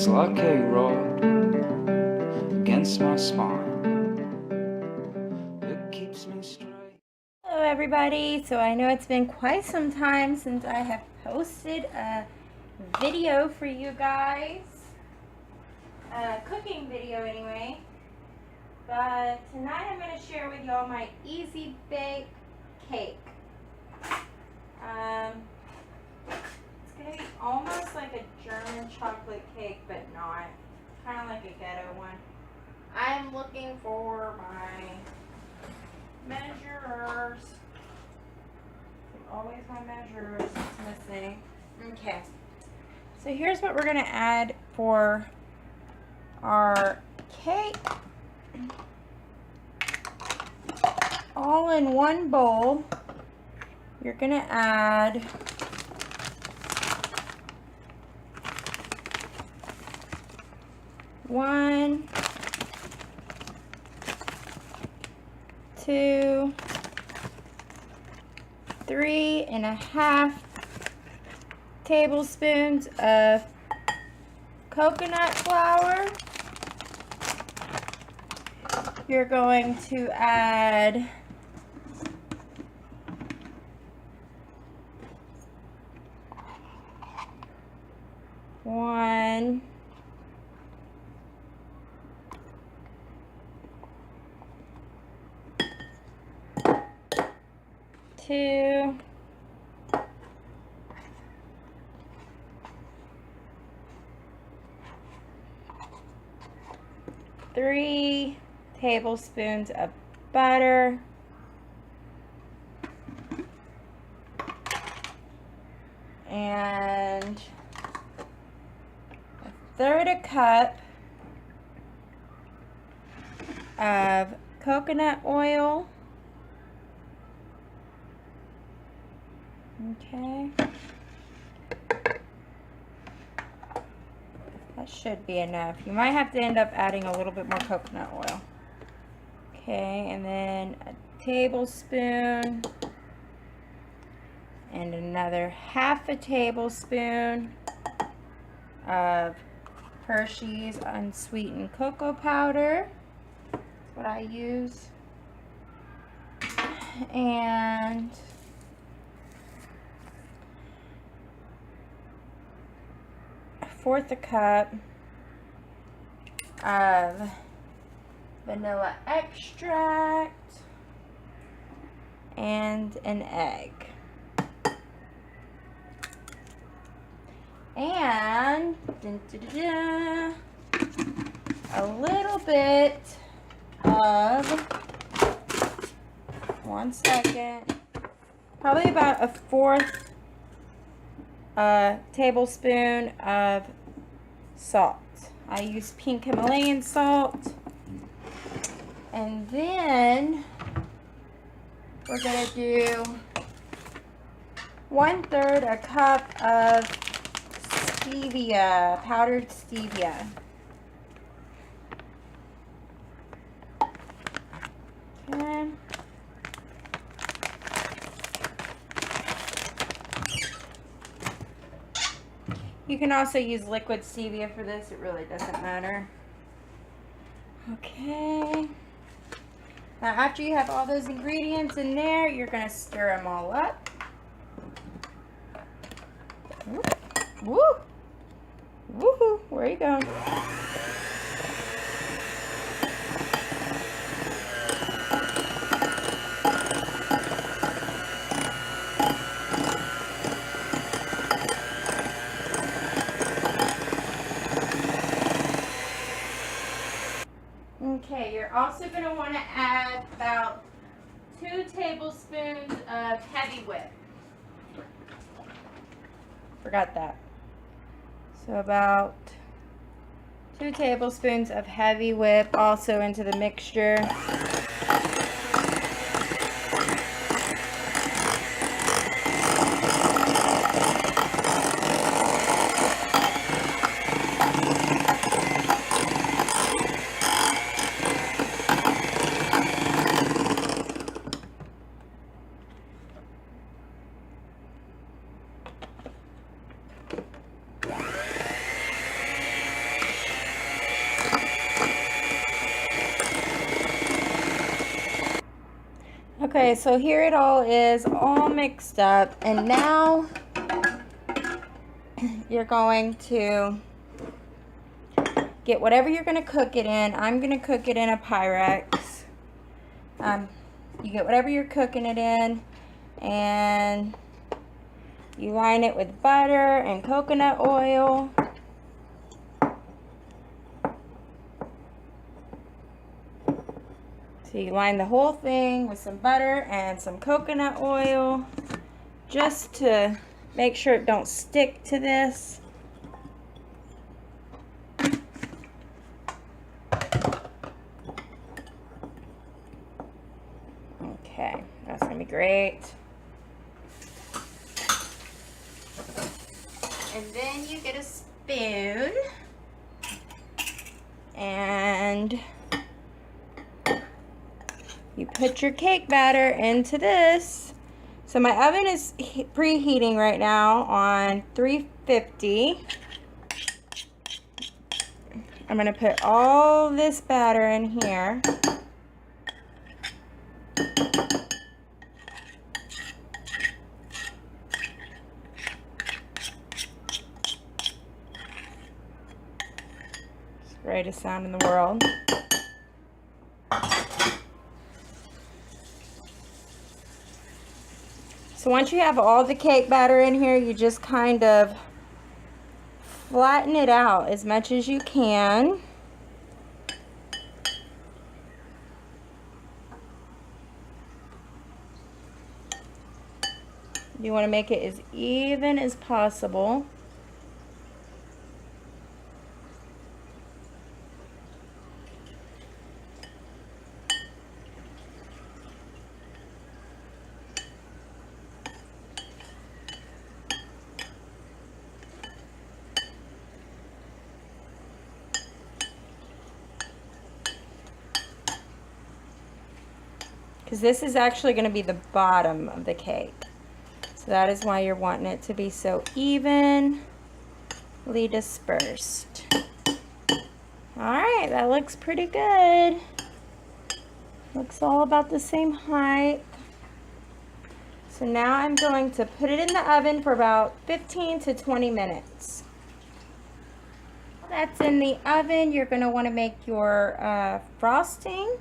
It's like a rod against my spine. It keeps me straight. Hello everybody, so I know it's been quite some time since I have posted a video for you guys, a cooking video anyway, but tonight I'm going to share with y'all my easy bake cake. It's going to be almost like a German chocolate cake, but not, kind of like a ghetto one. I'm looking for my measurers. Always my measurers is missing. Okay. So here's what we're gonna add for our cake. All in one bowl. You're gonna add one, 2, 3.5 tablespoons of coconut flour. You're going to add 1, 2, 3 tablespoons of butter, and 1/3 cup of coconut oil. Okay. That should be enough. You might have to end up adding a little bit more coconut oil. Okay, and then a tablespoon and another 1/2 tablespoon of Hershey's unsweetened cocoa powder. That's what I use. And a 1/4 cup of vanilla extract and an egg. And a little bit of, 1 second, probably about a 1/4 tablespoon of salt. I use pink Himalayan salt. And then we're going to do 1/3 cup of stevia, powdered stevia. Okay. You can also use liquid stevia for this, it really doesn't matter. Okay. Now after you have all those ingredients in there, you're going to stir them all up. Woo! Woohoo! Where are you going? Okay, you're also going to want to add about 2 tablespoons of heavy whip. Forgot that. So about 2 tablespoons of heavy whip also into the mixture. Okay, so here it all is all mixed up, and now you're going to get whatever you're going to cook it in. I'm going to cook it in a Pyrex. You get whatever you're cooking it in, and you line it with butter and coconut oil. So you line the whole thing with some butter and some coconut oil just to make sure it don't stick to this. Okay, that's gonna be great. And then you get a spoon and you put your cake batter into this. So my oven is preheating right now on 350. I'm gonna put all this batter in here. It's the greatest sound in the world. So once you have all the cake batter in here, you just kind of flatten it out as much as you can. You want to make it as even as possible. Because this is actually going to be the bottom of the cake. So that is why you're wanting it to be so evenly dispersed. Alright, that looks pretty good. Looks all about the same height. So now I'm going to put it in the oven for about 15 to 20 minutes. That's in the oven. You're going to want to make your frosting.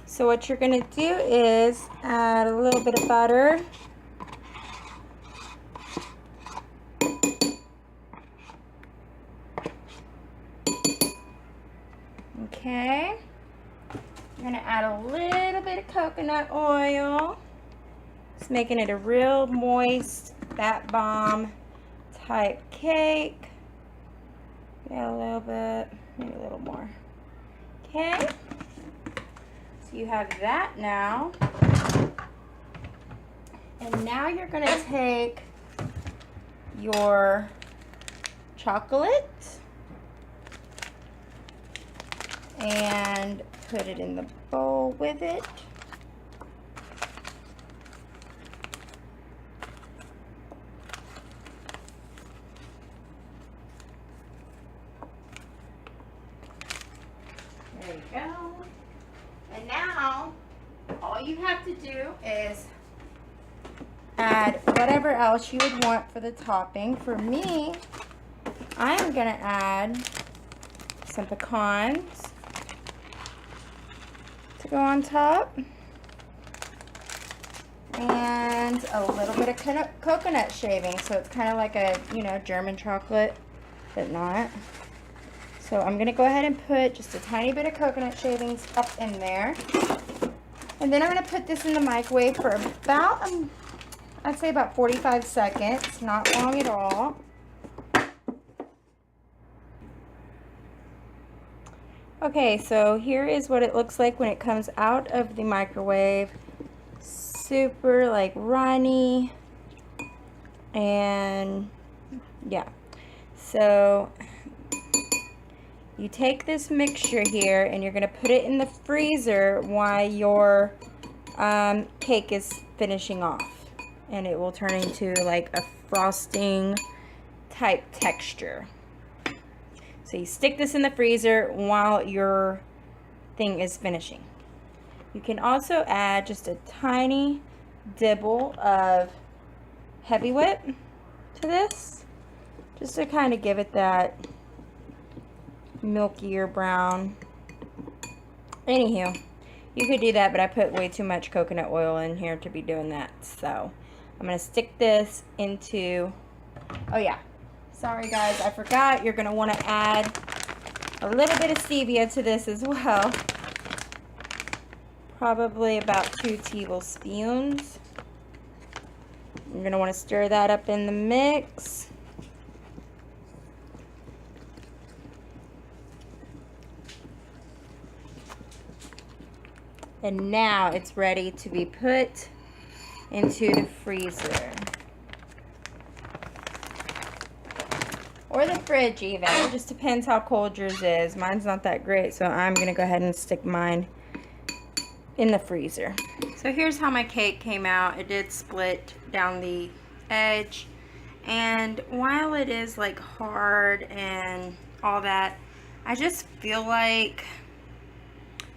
So what you're going to do is add a little bit of butter. Okay. You're going to add a little bit of coconut oil. It's making it a real moist, bath bomb type cake. Yeah, a little bit, maybe a little more. Okay. So you have that now. And now you're going to take your chocolate and put it in the bowl with it. There you go. And now all you have to do is add whatever else you would want for the topping. For me, I'm going to add some pecans to go on top, and a little bit of coconut shaving, so it's kind of like a, you know, German chocolate, but not. So I'm going to go ahead and put just a tiny bit of coconut shavings up in there, and then I'm going to put this in the microwave for about, I'd say about 45 seconds, not long at all. Okay, so here is what it looks like when it comes out of the microwave. Super like runny, and yeah. So you take this mixture here and you're gonna put it in the freezer while your cake is finishing off, and it will turn into like a frosting type texture. So you stick this in the freezer while your thing is finishing. You can also add just a tiny dibble of Heavy Whip to this, just to kind of give it that milkier brown. Anywho, you could do that, but I put way too much coconut oil in here to be doing that. So I'm going to stick this into, oh yeah, sorry guys, I forgot, you're going to want to add a little bit of stevia to this as well. Probably about 2 tablespoons. You're going to want to stir that up in the mix. And now it's ready to be put into the freezer. Or the fridge even. It just depends how cold yours is. Mine's not that great, so I'm going to go ahead and stick mine in the freezer. So here's how my cake came out. It did split down the edge. And while it is like hard and all that, I just feel like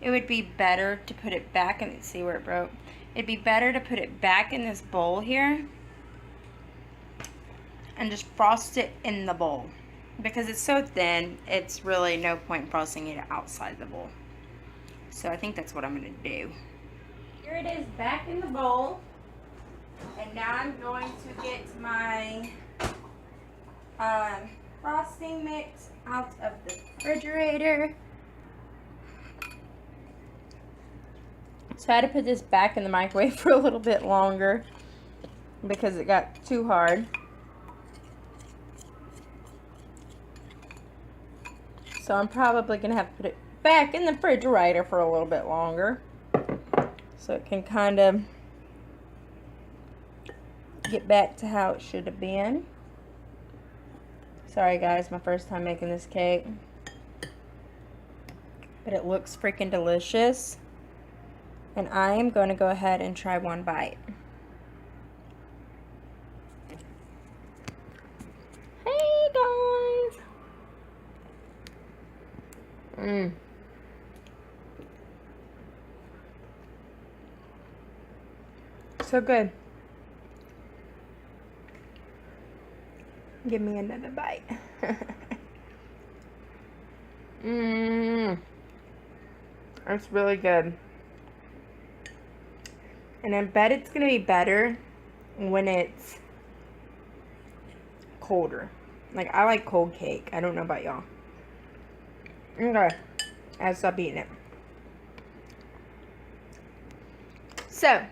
it would be better to put it back and see where it broke. It'd be better to put it back in this bowl here and just frost it in the bowl, because it's so thin, it's really no point frosting it outside the bowl. So I think that's what I'm gonna do. Here it is back in the bowl, and now I'm going to get my frosting mix out of the refrigerator. So I had to put this back in the microwave for a little bit longer because it got too hard. So I'm probably going to have to put it back in the refrigerator for a little bit longer, so it can kind of get back to how it should have been. Sorry guys, my first time making this cake. But it looks freaking delicious. And I am going to go ahead and try one bite. Hey guys! So good. Give me another bite. That's really good. And I bet it's going to be better when it's colder. Like, I like cold cake. I don't know about y'all. Okay. I'll stop eating it. So,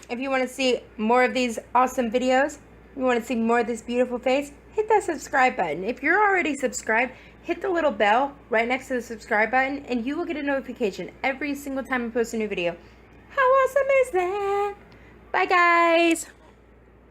if you want to see more of these awesome videos, you want to see more of this beautiful face, hit that subscribe button. If you're already subscribed, hit the little bell right next to the subscribe button, and you will get a notification every single time I post a new video. How awesome is that? Bye, guys.